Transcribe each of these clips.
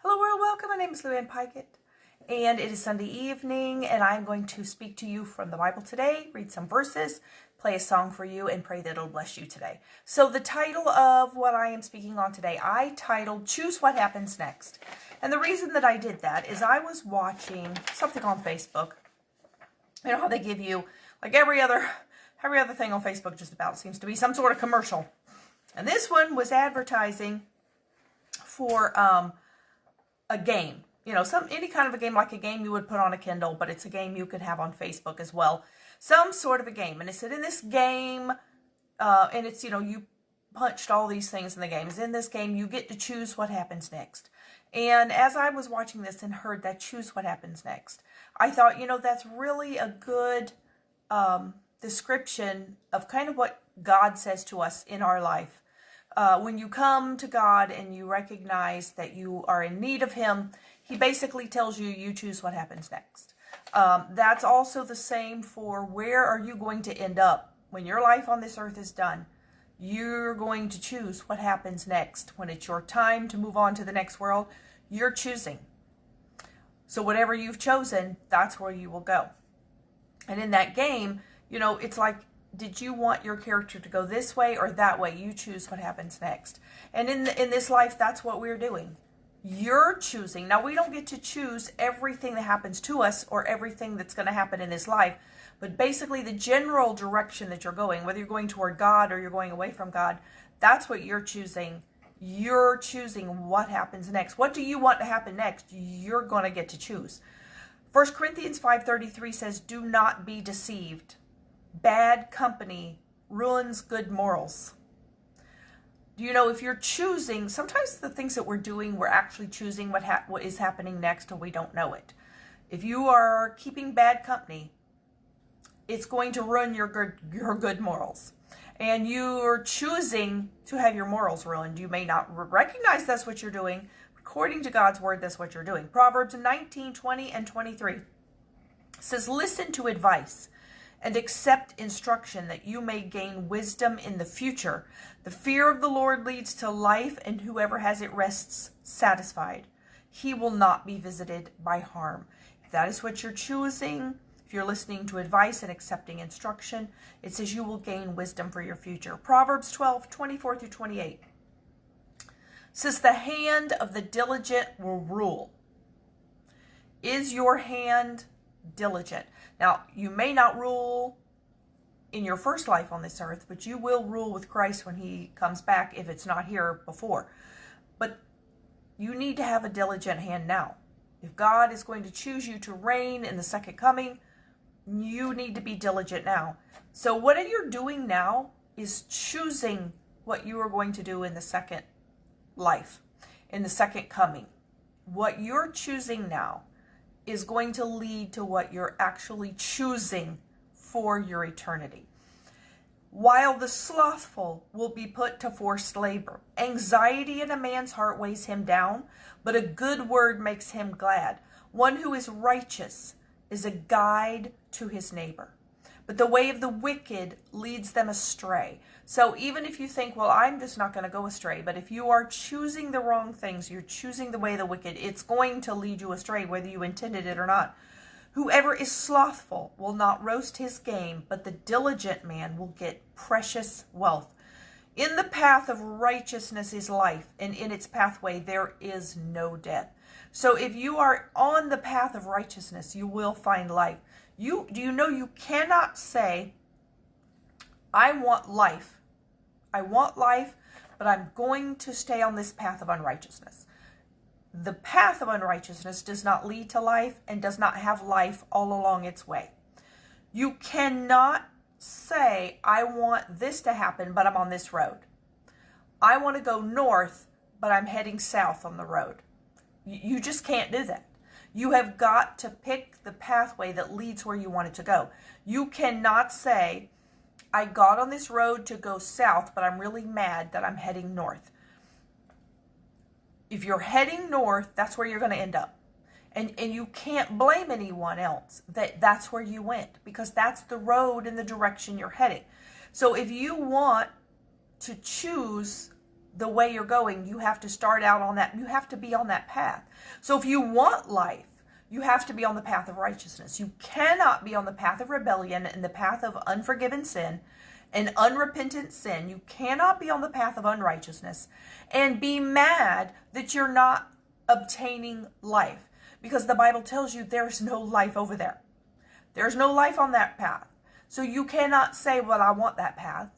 Hello world, welcome. My name is Luann Pikett, and it is Sunday evening, and I'm going to speak to you from the Bible today, read some verses, play a song for you, and pray that it'll bless you today. So the title of what I am speaking on today, I titled, Choose What Happens Next. And the reason that I did that is I was watching something on Facebook. You know how they give you, like every other thing on Facebook just about seems to be some sort of commercial. And this one was advertising for a game, any kind of a game, like a game you would put on a Kindle, but it's a game you could have on Facebook as well. Some sort of a game. And it said in this game, and it's, you punched all these things in the game. In this game, you get to choose what happens next. And as I was watching this and heard that choose what happens next, I thought, that's really a good description of kind of what God says to us in our life. When you come to God and you recognize that you are in need of Him, He basically tells you, you choose what happens next. That's also the same for where are you going to end up when your life on this earth is done. You're going to choose what happens next. When it's your time to move on to the next world, you're choosing. So whatever you've chosen, that's where you will go. And in that game, it's like, did you want your character to go this way or that way? You choose what happens next. And in this life, that's what we're doing. You're choosing. Now, we don't get to choose everything that happens to us or everything that's going to happen in this life. But basically, the general direction that you're going, whether you're going toward God or you're going away from God, that's what you're choosing. You're choosing what happens next. What do you want to happen next? You're going to get to choose. 1 Corinthians 5:33 says, do not be deceived. Bad company ruins good morals. If you're choosing, sometimes the things that we're doing, we're actually choosing what is happening next and we don't know it. If you are keeping bad company, it's going to ruin your good morals. And you're choosing to have your morals ruined. You may not recognize that's what you're doing. According to God's word, that's what you're doing. Proverbs 19:20 and 23 says, listen to advice and accept instruction that you may gain wisdom in the future. The fear of the Lord leads to life, and whoever has it rests satisfied. He will not be visited by harm. If that is what you're choosing, if you're listening to advice and accepting instruction, it says you will gain wisdom for your future. Proverbs 12:24 through 28 says, the hand of the diligent will rule. Is your hand diligent? Now, you may not rule in your first life on this earth, but you will rule with Christ when He comes back if it's not here before. But you need to have a diligent hand now. If God is going to choose you to reign in the second coming, you need to be diligent now. So what you're doing now is choosing what you are going to do in the second life, in the second coming. What you're choosing now is going to lead to what you're actually choosing for your eternity. While the slothful will be put to forced labor, anxiety in a man's heart weighs him down, but a good word makes him glad. One who is righteous is a guide to his neighbor, but the way of the wicked leads them astray. So even if you think, well, I'm just not going to go astray, but if you are choosing the wrong things, you're choosing the way of the wicked, it's going to lead you astray, whether you intended it or not. Whoever is slothful will not roast his game, but the diligent man will get precious wealth. In the path of righteousness is life, and in its pathway there is no death. So if you are on the path of righteousness, you will find life. You cannot say, I want life. I want life, but I'm going to stay on this path of unrighteousness. The path of unrighteousness does not lead to life and does not have life all along its way. You cannot say, I want this to happen, but I'm on this road. I want to go north, but I'm heading south on the road. You just can't do that. You have got to pick the pathway that leads where you want it to go. You cannot say, I got on this road to go south, but I'm really mad that I'm heading north. If you're heading north, that's where you're going to end up. And you can't blame anyone else that's where you went, because that's the road and the direction you're heading. So if you want to choose the way you're going, you have to start out on that. You have to be on that path. So if you want life, you have to be on the path of righteousness. You cannot be on the path of rebellion and the path of unforgiven sin and unrepentant sin. You cannot be on the path of unrighteousness and be mad that you're not obtaining life, because the Bible tells you there's no life over there. There's no life on that path. So you cannot say, well, I want that path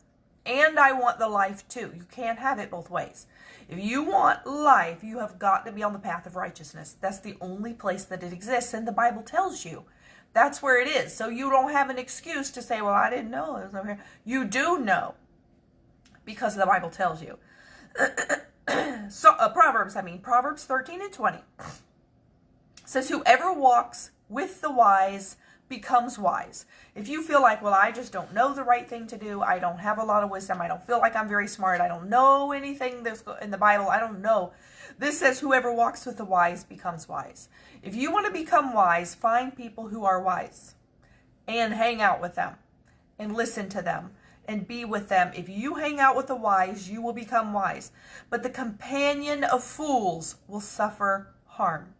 and I want the life too. You can't have it both ways. If you want life, you have got to be on the path of righteousness. That's the only place that it exists, and the Bible tells you that's where it is. So you don't have an excuse to say, well, I didn't know it was over here. You do know, because the Bible tells you. So Proverbs 13 and 20 says, whoever walks with the wise becomes wise. If you feel like, well, I just don't know the right thing to do, I don't have a lot of wisdom, I don't feel like I'm very smart, I don't know anything that's in the Bible, I don't know. This says whoever walks with the wise becomes wise. If you want to become wise, find people who are wise and hang out with them and listen to them and be with them. If you hang out with the wise, you will become wise. But the companion of fools will suffer harm.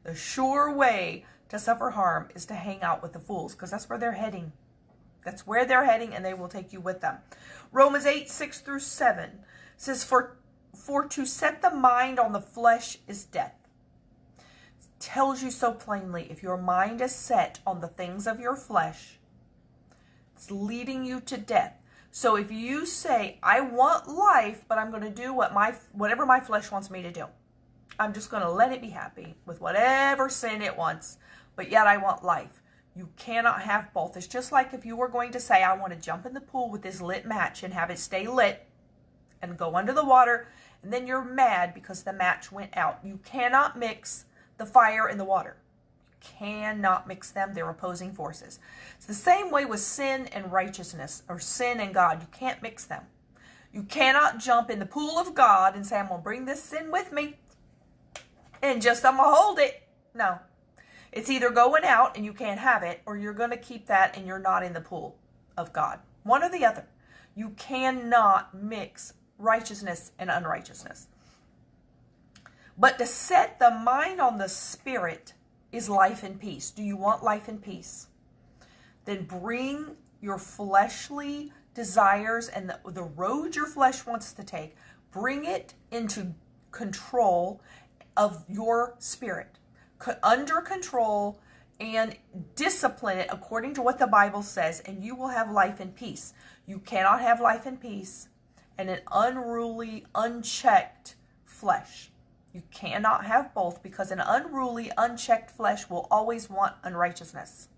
The sure way to suffer harm is to hang out with the fools, because that's where they're heading. That's where they're heading, and they will take you with them. Romans 8, 6 through 7 says, For to set the mind on the flesh is death. It tells you so plainly, if your mind is set on the things of your flesh, it's leading you to death. So if you say, I want life, but I'm going to do whatever my flesh wants me to do. I'm just going to let it be happy with whatever sin it wants, but yet I want life. You cannot have both. It's just like if you were going to say, I want to jump in the pool with this lit match and have it stay lit and go under the water, and then you're mad because the match went out. You cannot mix the fire and the water. You cannot mix them. They're opposing forces. It's the same way with sin and righteousness, or sin and God. You can't mix them. You cannot jump in the pool of God and say, I'm going to bring this sin with me and just I'm going to hold it. No. It's either going out and you can't have it, or you're going to keep that and you're not in the pool of God. One or the other. You cannot mix righteousness and unrighteousness. But to set the mind on the Spirit is life and peace. Do you want life and peace? Then bring your fleshly desires and the road your flesh wants to take, bring it into control of your spirit. Under control, and discipline it according to what the Bible says, and you will have life and peace. You cannot have life and peace and an unruly, unchecked flesh. You cannot have both, because an unruly, unchecked flesh will always want unrighteousness,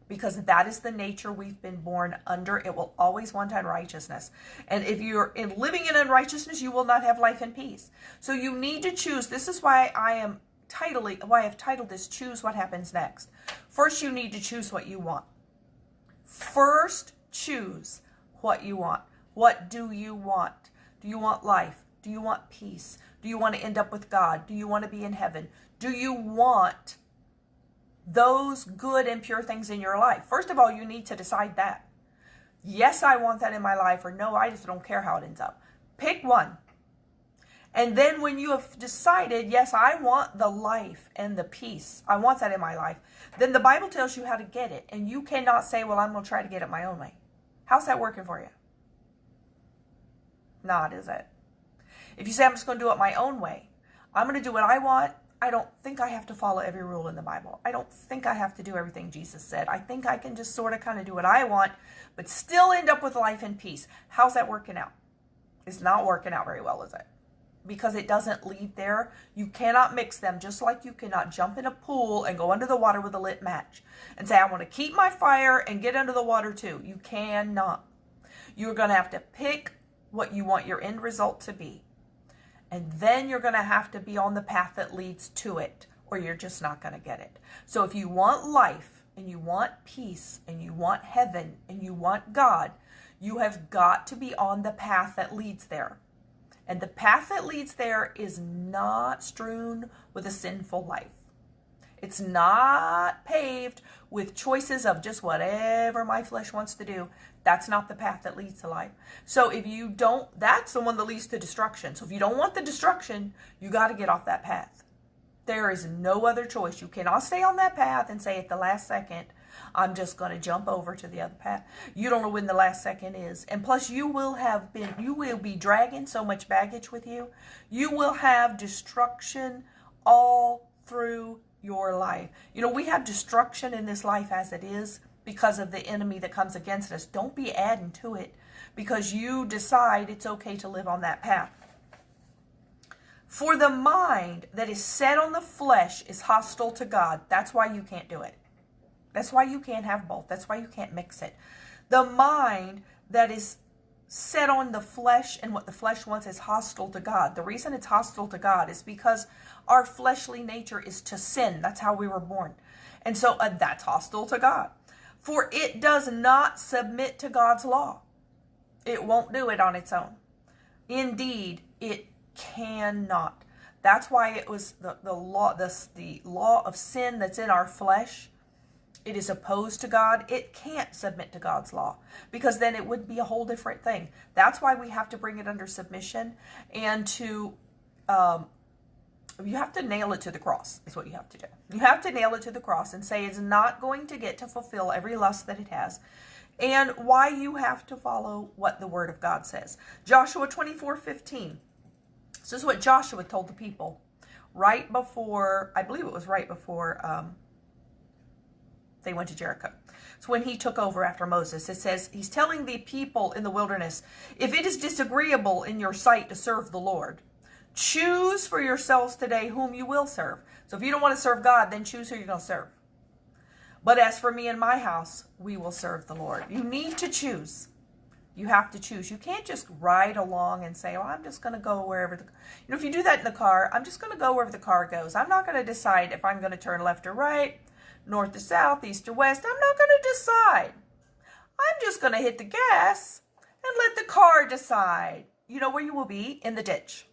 because that is the nature we've been born under. It will always want unrighteousness. And if you're living in unrighteousness, you will not have life and peace. So you need to choose. This is why I have titled this, Choose What Happens Next. First, you need to choose what you want. First, choose what you want. What do you want? Do you want life? Do you want peace? Do you want to end up with God? Do you want to be in heaven? Do you want those good and pure things in your life? First of all, you need to decide that. Yes, I want that in my life, or no, I just don't care how it ends up. Pick one. And then when you have decided, yes, I want the life and the peace, I want that in my life, then the Bible tells you how to get it. And you cannot say, well, I'm going to try to get it my own way. How's that working for you? Not, is it? If you say, I'm just going to do it my own way, I'm going to do what I want, I don't think I have to follow every rule in the Bible. I don't think I have to do everything Jesus said. I think I can just sort of kind of do what I want, but still end up with life and peace. How's that working out? It's not working out very well, is it? Because it doesn't lead there. You cannot mix them, just like you cannot jump in a pool and go under the water with a lit match and say, I want to keep my fire and get under the water too. You cannot. You're going to have to pick what you want your end result to be. And then you're going to have to be on the path that leads to it, or you're just not going to get it. So if you want life, and you want peace, and you want heaven, and you want God, you have got to be on the path that leads there. And the path that leads there is not strewn with a sinful life. It's not paved with choices of just whatever my flesh wants to do. That's not the path that leads to life. So if you don't, that's the one that leads to destruction. So if you don't want the destruction, you got to get off that path. There is no other choice. You cannot stay on that path and say at the last second, I'm just going to jump over to the other path. You don't know when the last second is. And plus you will be dragging so much baggage with you. You will have destruction all through your life. You know, we have destruction in this life as it is because of the enemy that comes against us. Don't be adding to it because you decide it's okay to live on that path. For the mind that is set on the flesh is hostile to God. That's why you can't do it. That's why you can't have both. That's why you can't mix it. The mind that is set on the flesh and what the flesh wants is hostile to God. The reason it's hostile to God is because our fleshly nature is to sin. That's how we were born. And so that's hostile to God. For it does not submit to God's law. It won't do it on its own. Indeed, it cannot. That's why it was the law of sin that's in our flesh. It is opposed to God. It can't submit to God's law because then it would be a whole different thing. That's why we have to bring it under submission and to you have to nail it to the cross is what you have to do. You have to nail it to the cross and say it's not going to get to fulfill every lust that it has. And why you have to follow what the Word of God says. Joshua 24:15. This is what Joshua told the people right before, I believe it was right before they went to Jericho. So when he took over after Moses, it says, he's telling the people in the wilderness, if it is disagreeable in your sight to serve the Lord, choose for yourselves today whom you will serve. So if you don't want to serve God, then choose who you're going to serve. But as for me and my house, we will serve the Lord. You need to choose. You have to choose. You can't just ride along and say, oh, I'm just going to go wherever. If you do that in the car, I'm just going to go wherever the car goes. I'm not going to decide if I'm going to turn left or right, north to south, east to west. I'm not going to decide. I'm just going to hit the gas and let the car decide. You know where you will be? In the ditch.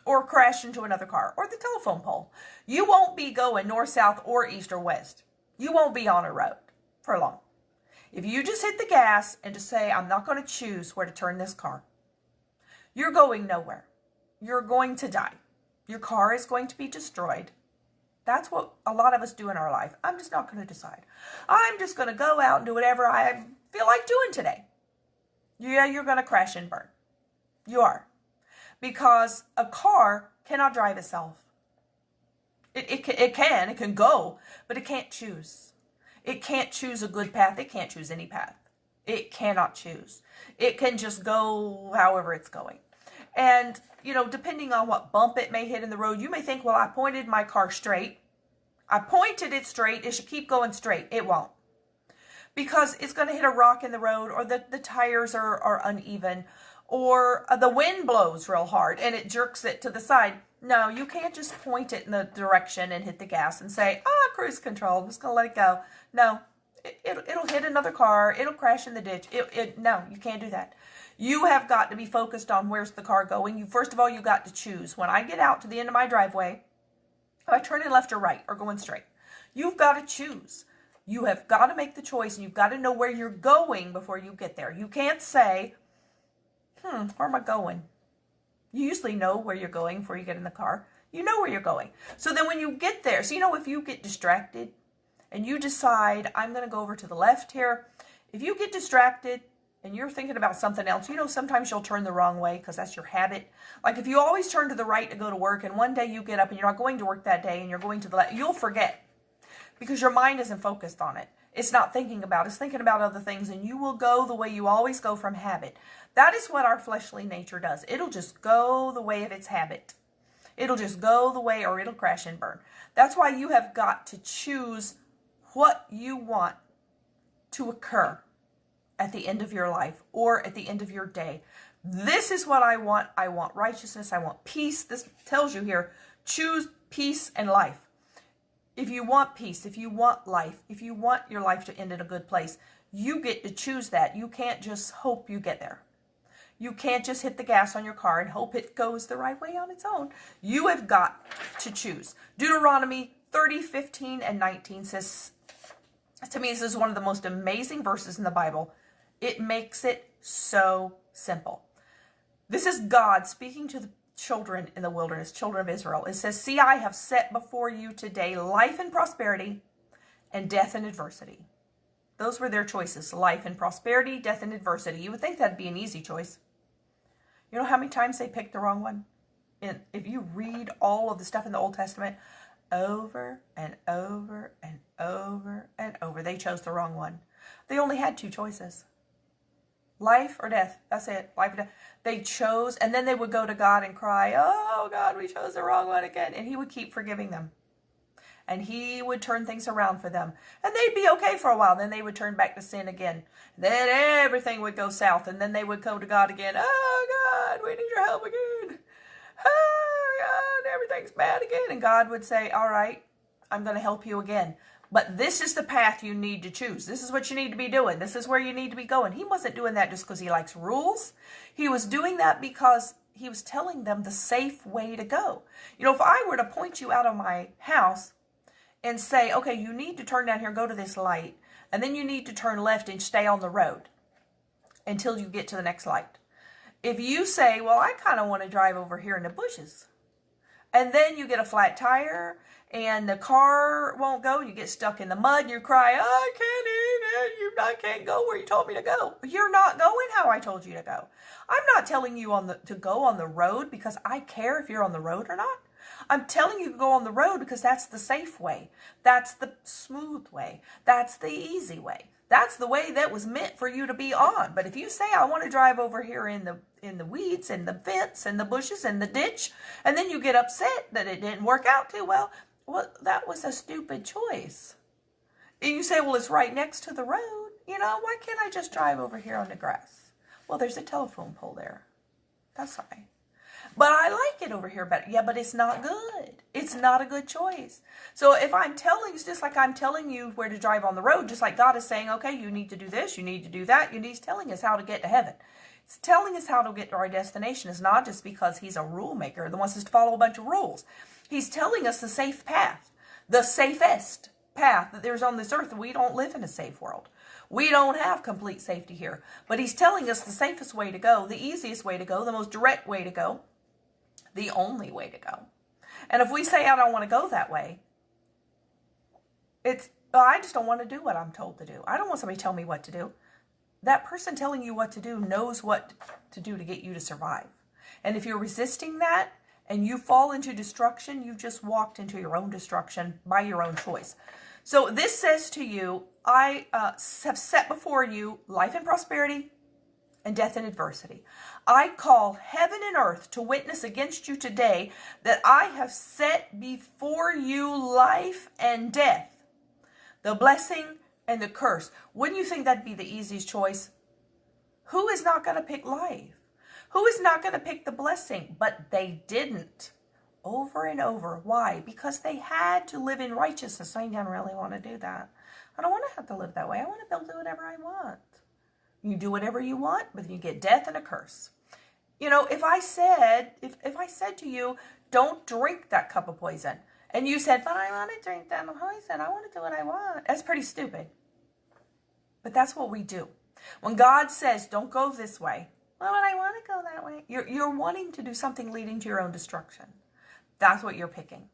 Or crash into another car. Or the telephone pole. You won't be going north, south, or east or west. You won't be on a road for long. If you just hit the gas and just say, I'm not going to choose where to turn this car, you're going nowhere. You're going to die. Your car is going to be destroyed. That's what a lot of us do in our life. I'm just not going to decide. I'm just going to go out and do whatever I feel like doing today. Yeah, you're going to crash and burn. You are. Because a car cannot drive itself. It can go, but it can't choose. It can't choose a good path. It can't choose any path. It cannot choose. It can just go however it's going. And, depending on what bump it may hit in the road, you may think, well, I pointed my car straight. I pointed it straight. It should keep going straight. It won't. Because it's going to hit a rock in the road, or the tires are uneven, or the wind blows real hard and it jerks it to the side. No, you can't just point it in the direction and hit the gas and say, cruise control, I'm just going to let it go. No, it'll hit another car. It'll crash in the ditch. No, you can't do that. You have got to be focused on where's the car going. First of all, you got to choose. When I get out to the end of my driveway, am I turning left or right or going straight? You've got to choose. You have got to make the choice, and you've got to know where you're going before you get there. You can't say, where am I going? You usually know where you're going before you get in the car. You know where you're going. So then when you get there, if you get distracted and you decide, I'm going to go over to the left here. If you get distracted and you're thinking about something else, sometimes you'll turn the wrong way because that's your habit. Like if you always turn to the right to go to work and one day you get up and you're not going to work that day and you're going to the left, you'll forget because your mind isn't focused on it. It's not thinking about it. It's thinking about other things, and you will go the way you always go from habit. That is what our fleshly nature does. It'll just go the way of its habit. It'll just go the way, or it'll crash and burn. That's why you have got to choose what you want to occur at the end of your life or at the end of your day. This is what I want. I want righteousness. I want peace. This tells you here, choose peace and life. If you want peace, if you want life, if you want your life to end in a good place, you get to choose that. You can't just hope you get there. You can't just hit the gas on your car and hope it goes the right way on its own. You have got to choose. Deuteronomy 30, 15, and 19 says, to me, this is one of the most amazing verses in the Bible. It makes it so simple. This is God speaking to the children in the wilderness, children of Israel. It says, see, I have set before you today life and prosperity and death and adversity. Those were their choices, life and prosperity, death and adversity. You would think that'd be an easy choice. You know how many times they picked the wrong one? And if you read all of the stuff in the Old Testament, over and over and over and over, they chose the wrong one. They only had two choices. Life or death. That's it. Life or death. They chose, and then they would go to God and cry, oh God, we chose the wrong one again. And he would keep forgiving them. And he would turn things around for them. And they'd be okay for a while. Then they would turn back to sin again. Then everything would go south. And then they would go to God again. Oh God, we need your help again. Oh God, everything's bad again. And God would say, all right, I'm going to help you again. But this is the path you need to choose. This is what you need to be doing. This is where you need to be going. He wasn't doing that just because he likes rules. He was doing that because he was telling them the safe way to go. You know, if I were to point you out of my house and say, okay, you need to turn down here and go to this light, and then you need to turn left and stay on the road until you get to the next light. If you say, well, I kind of want to drive over here in the bushes, and then you get a flat tire and the car won't go, you get stuck in the mud, and you cry, I can't go where you told me to go. You're not going how I told you to go. I'm not telling you to go on the road because I care if you're on the road or not. I'm telling you to go on the road because that's the safe way. That's the smooth way. That's the easy way. That's the way that was meant for you to be on. But if you say, I want to drive over here in the weeds and the fence and the bushes and the ditch, and then you get upset that it didn't work out too well, that was a stupid choice. And you say, well, it's right next to the road. You know, why can't I just drive over here on the grass? Well, there's a telephone pole there. That's fine. But I like it over here better. Yeah, but it's not good. It's not a good choice. So if I'm telling, it's just like I'm telling you where to drive on the road, just like God is saying, okay, you need to do this, you need to do that. He's telling us how to get to heaven. He's telling us how to get to our destination. It's not just because he's a rule maker that wants us to follow a bunch of rules. He's telling us the safe path, the safest path that there's on this earth. We don't live in a safe world. We don't have complete safety here. But he's telling us the safest way to go, the easiest way to go, the most direct way to go, the only way to go. And if we say, I don't want to go that way, I just don't want to do what I'm told to do. I don't want somebody to tell me what to do. That person telling you what to do knows what to do to get you to survive. And if you're resisting that and you fall into destruction, you just walked into your own destruction by your own choice. So this says to you, I have set before you life and prosperity and death and adversity. I call heaven and earth to witness against you today that I have set before you life and death, the blessing and the curse. Wouldn't you think that'd be the easiest choice? Who is not going to pick life? Who is not going to pick the blessing? But they didn't. Over and over. Why? Because they had to live in righteousness. I don't really want to do that. I don't want to have to live that way. I want to be able to do whatever I want. You do whatever you want, but then you get death and a curse. You know, if I said to you, don't drink that cup of poison, and you said, but I want to drink that poison, I want to do what I want, that's pretty stupid. But that's what we do. When God says, don't go this way, well, I want to go that way. You're wanting to do something leading to your own destruction. That's what you're picking.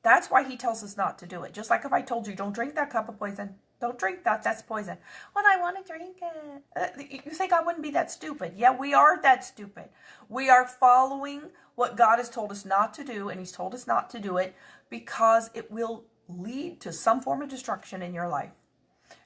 That's why he tells us not to do it. Just like if I told you, don't drink that cup of poison. Don't drink that. That's poison. Well, I want to drink it. You think I wouldn't be that stupid? Yeah, we are that stupid. We are following what God has told us not to do, and he's told us not to do it because it will lead to some form of destruction in your life.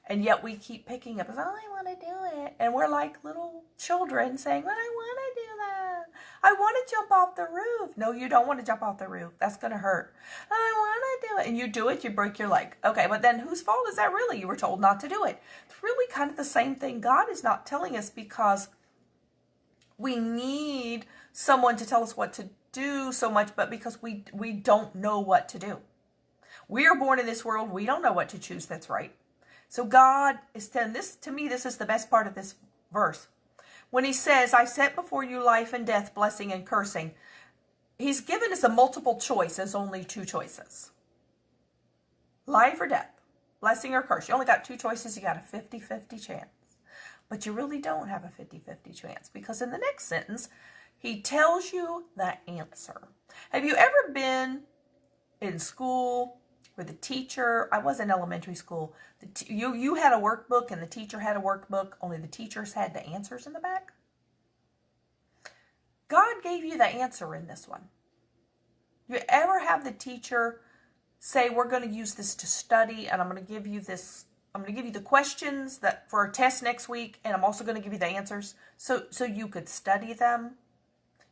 And yet we keep picking up, oh, I want to do it. And we're like little children saying, well, I want to do that. I want to jump off the roof. No, you don't want to jump off the roof. That's going to hurt. Oh, I want to do it. And you do it, you break your leg. Okay, but then whose fault is that really? You were told not to do it. It's really kind of the same thing. God is not telling us because we need someone to tell us what to do so much, but because we don't know what to do. We are born in this world. We don't know what to choose that's right. So God is telling this, to me, this is the best part of this verse. When he says, I set before you life and death, blessing and cursing, he's given us a multiple choice as only two choices. Life or death, blessing or curse. You only got two choices. You got a 50-50 chance. But you really don't have a 50-50 chance, because in the next sentence, he tells you the answer. Have you ever been in school where the teacher, I was in elementary school, you had a workbook and the teacher had a workbook, only the teachers had the answers in the back? God gave you the answer in this one. You ever have the teacher say, we're going to use this to study, and I'm going to give you this, I'm going to give you the questions that for a test next week, and I'm also going to give you the answers so you could study them?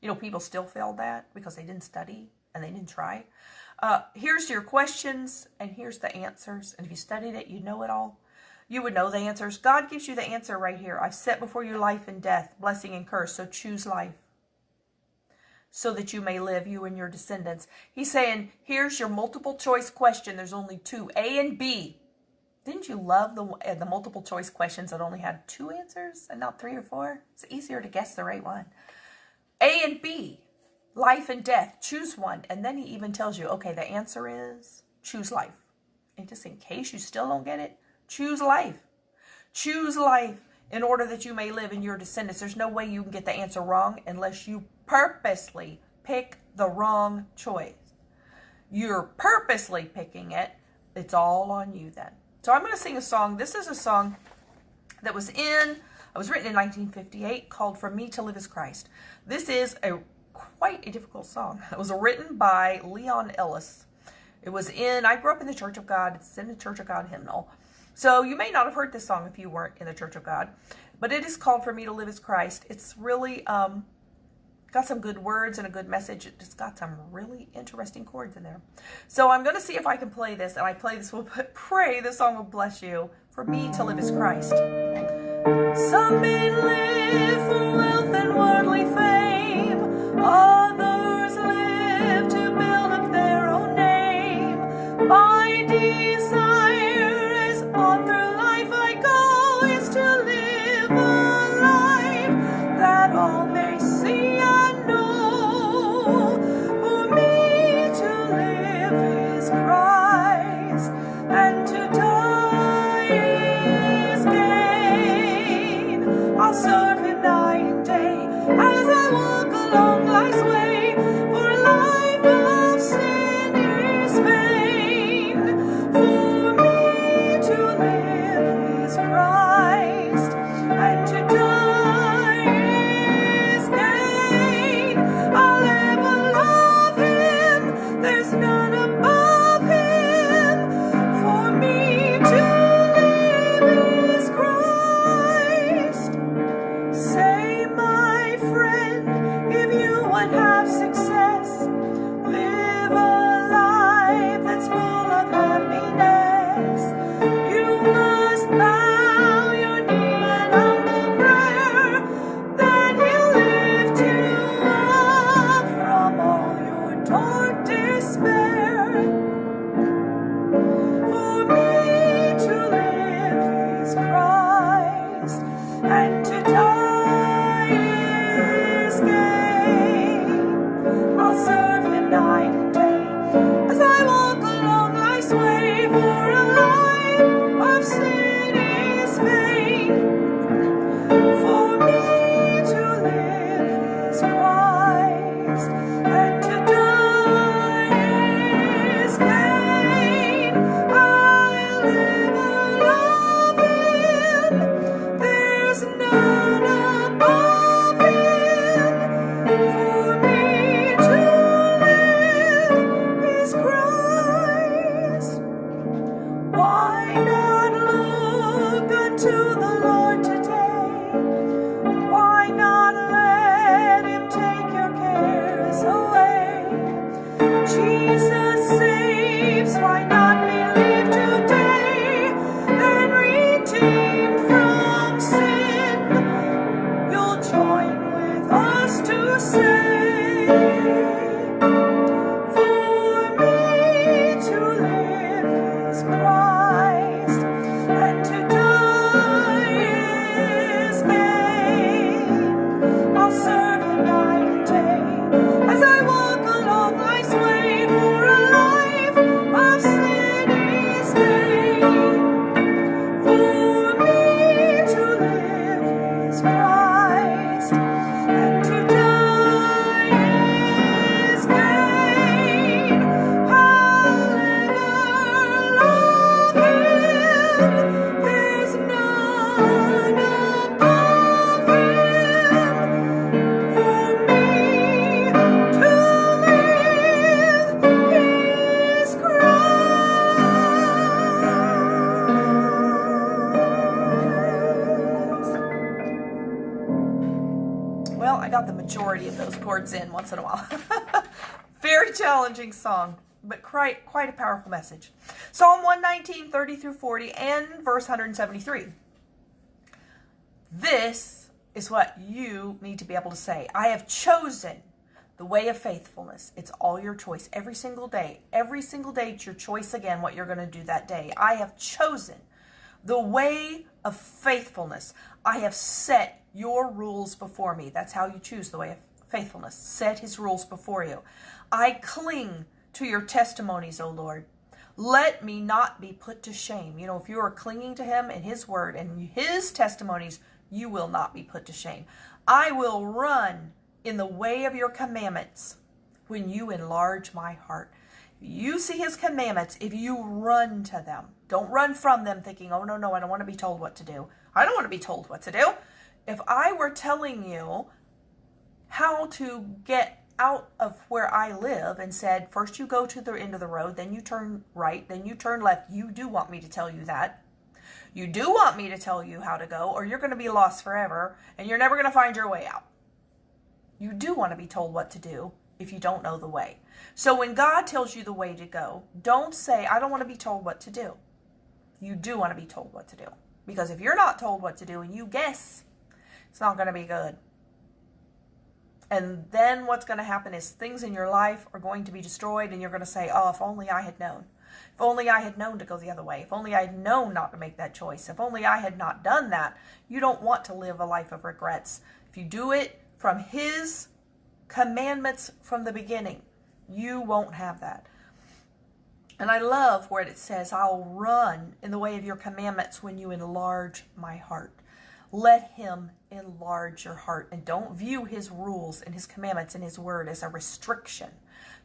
You know, people still failed that because they didn't study and they didn't try. Here's your questions, and here's the answers. And if you studied it, you know it all. You would know the answers. God gives you the answer right here. I've set before you life and death, blessing and curse. So choose life so that you may live, you and your descendants. He's saying, here's your multiple choice question. There's only two, A and B. Didn't you love the multiple choice questions that only had two answers and not three or four? It's easier to guess the right one. A and B, life and death, choose one. And then he even tells you, okay, the answer is choose life. And just in case you still don't get it, choose life. Choose life in order that you may live in your descendants. There's no way you can get the answer wrong unless you purposely pick the wrong choice. You're purposely picking it. It's all on you then. So I'm going to sing a song. This is a song that was written in 1958 called For Me to Live as Christ. This is quite a difficult song. It was written by Leon Ellis. I grew up in the Church of God. It's in the Church of God hymnal. So you may not have heard this song if you weren't in the Church of God, but it is called For Me to Live as Christ. It's really got some good words and a good message. It's got some really interesting chords in there. So I'm going to see if I can play this, and I play this, pray this song will bless you. For me to live as Christ. Some may live for wealth and worldly fame, others live to build up their own name. My desire as on through life I go is to live a life that all may see and know. For me to live is Christ, and to die is gain. I'll serve him night and day as I walk along life's way. words in once in a while. Very challenging song, but quite a powerful message. Psalm 119, 30 through 40, and verse 173. This is what you need to be able to say. I have chosen the way of faithfulness. It's all your choice every single day. Every single day it's your choice again what you're going to do that day. I have chosen the way of faithfulness. I have set your rules before me. That's how you choose the way of faithfulness. Set his rules before you. I cling to your testimonies, O Lord. Let me not be put to shame. You know, if you are clinging to him and his word and his testimonies, you will not be put to shame. I will run in the way of your commandments when you enlarge my heart. You see his commandments, if you run to them, don't run from them thinking, oh, no, I don't want to be told what to do. I don't want to be told what to do. If I were telling you how to get out of where I live and said, first you go to the end of the road, then you turn right, then you turn left, you do want me to tell you that. You do want me to tell you how to go, or you're going to be lost forever, and you're never going to find your way out. You do want to be told what to do if you don't know the way. So when God tells you the way to go, don't say, I don't want to be told what to do. You do want to be told what to do. Because if you're not told what to do and you guess, it's not going to be good. And then what's going to happen is things in your life are going to be destroyed, and you're going to say, oh, if only I had known. If only I had known to go the other way. If only I had known not to make that choice. If only I had not done that. You don't want to live a life of regrets. If you do it from his commandments from the beginning, you won't have that. And I love where it says, I'll run in the way of your commandments when you enlarge my heart. Let him enlarge your heart, and don't view his rules and his commandments and his word as a restriction.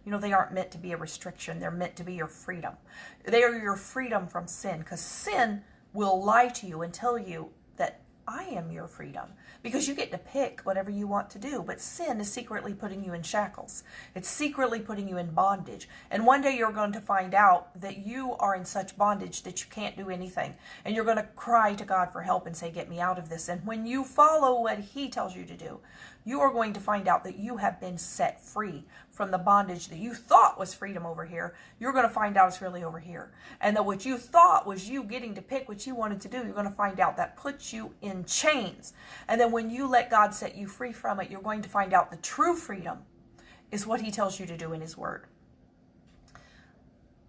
You know, they aren't meant to be a restriction. They're meant to be your freedom. They are your freedom from sin, because sin will lie to you and tell you that I am your freedom, because you get to pick whatever you want to do. But sin is secretly putting you in shackles. It's secretly putting you in bondage. And one day you're going to find out that you are in such bondage that you can't do anything. And you're going to cry to God for help and say, get me out of this. And when you follow what he tells you to do, you are going to find out that you have been set free from the bondage that you thought was freedom over here. You're going to find out it's really over here. And that what you thought was you getting to pick what you wanted to do, you're going to find out that puts you in chains. And then when you let God set you free from it, you're going to find out the true freedom is what he tells you to do in his word.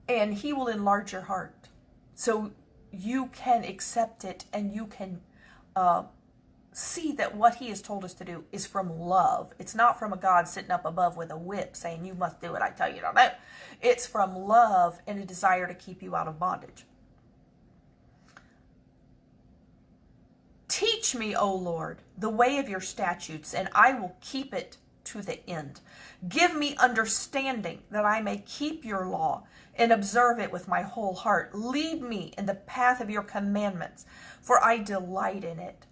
And he will enlarge your heart so you can accept it, and you can see that what he has told us to do is from love. It's not from a God sitting up above with a whip saying, you must do what I tell you to do. It's from love and a desire to keep you out of bondage. Teach me, O Lord, the way of your statutes, and I will keep it to the end. Give me understanding that I may keep your law and observe it with my whole heart. Lead me in the path of your commandments, for I delight in it.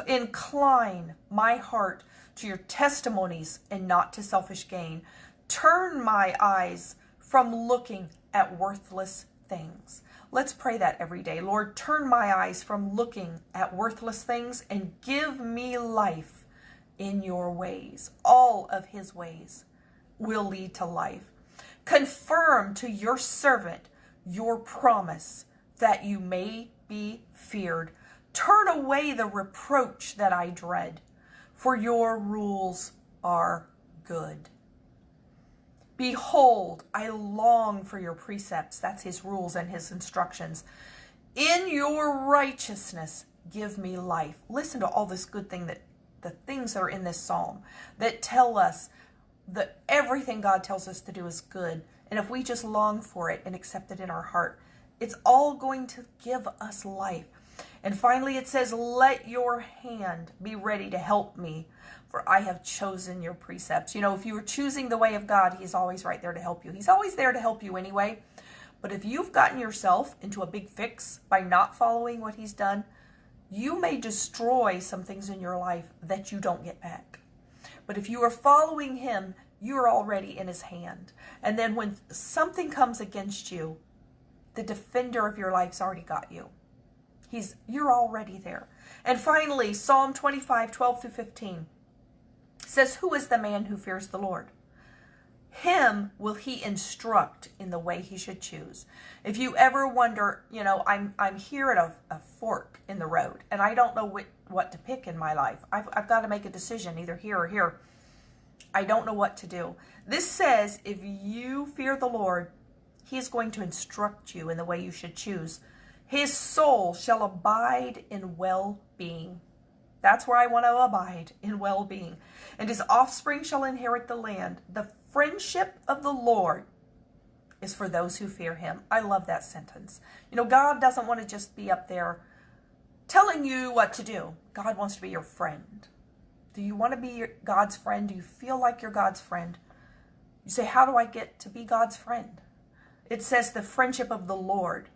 Incline my heart to your testimonies and not to selfish gain. Turn my eyes from looking at worthless things. Let's pray that every day. Lord, turn my eyes from looking at worthless things and give me life in your ways. All of his ways will lead to life. Confirm to your servant your promise that you may be feared. Turn away the reproach that I dread, for your rules are good. Behold, I long for your precepts. That's his rules and his instructions. In your righteousness, give me life. Listen to all this good thing, that the things that are in this psalm that tell us that everything God tells us to do is good. And if we just long for it and accept it in our heart, it's all going to give us life. And finally it says, let your hand be ready to help me, for I have chosen your precepts. You know, if you are choosing the way of God, he's always right there to help you. He's always there to help you anyway. But if you've gotten yourself into a big fix by not following what he's done, you may destroy some things in your life that you don't get back. But if you are following him, you're already in his hand. And then when something comes against you, the defender of your life's already got you. You're already there. And finally, Psalm 25, 12 through 15. It says, who is the man who fears the Lord? Him will he instruct in the way he should choose. If you ever wonder, I'm here at a fork in the road and I don't know what to pick in my life. I've got to make a decision, either here or here. I don't know what to do. This says, if you fear the Lord, he is going to instruct you in the way you should choose. His soul shall abide in well-being. That's where I want to abide, in well-being. And his offspring shall inherit the land. The friendship of the Lord is for those who fear him. I love that sentence. God doesn't want to just be up there telling you what to do. God wants to be your friend. Do you want to be God's friend? Do you feel like you're God's friend? You say, how do I get to be God's friend? It says the friendship of the Lord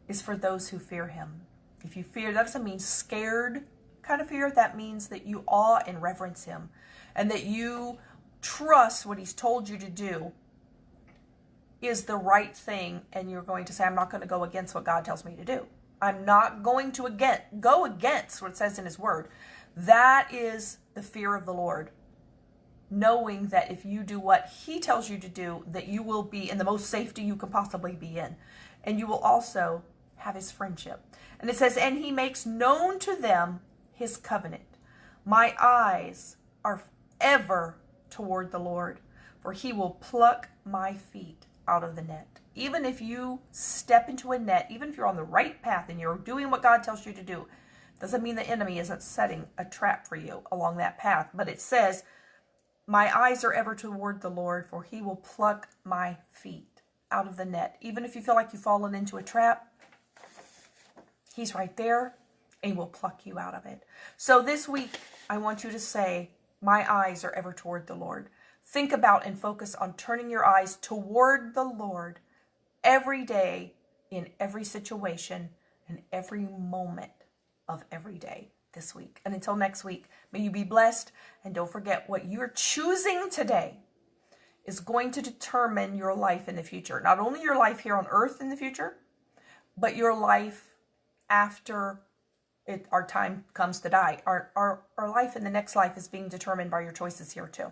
is for those who fear him. If you fear, that doesn't mean scared kind of fear. That means that you awe and reverence him and that you trust what he's told you to do is the right thing. And you're going to say, I'm not going to go against what God tells me to do. I'm not going to go against what it says in his word. That is the fear of the Lord. Knowing that if you do what he tells you to do, that you will be in the most safety you can possibly be in. And you will also have his friendship. And it says, and he makes known to them his covenant. My eyes are ever toward the Lord, for he will pluck my feet out of the net. Even if you step into a net, even if you're on the right path and you're doing what God tells you to do, doesn't mean the enemy isn't setting a trap for you along that path. But it says, my eyes are ever toward the Lord, for he will pluck my feet out of the net. Even if you feel like you've fallen into a trap, he's right there and he will pluck you out of it. So this week, I want you to say, my eyes are ever toward the Lord. Think about and focus on turning your eyes toward the Lord every day, in every situation, and every moment of every day this week. And until next week, may you be blessed. And don't forget, what you're choosing today is going to determine your life in the future. Not only your life here on earth in the future, but your life after our time comes to die. Our life in the next life is being determined by your choices here too.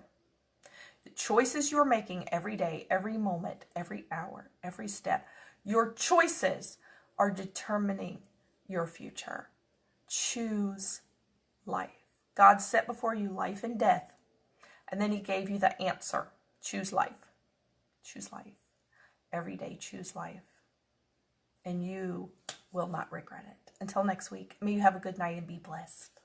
The choices you're making every day, every moment, every hour, every step, your choices are determining your future. Choose life. God set before you life and death, and then he gave you the answer. Choose life. Choose life. Every day, choose life. And you will not regret it. Until next week, may you have a good night and be blessed.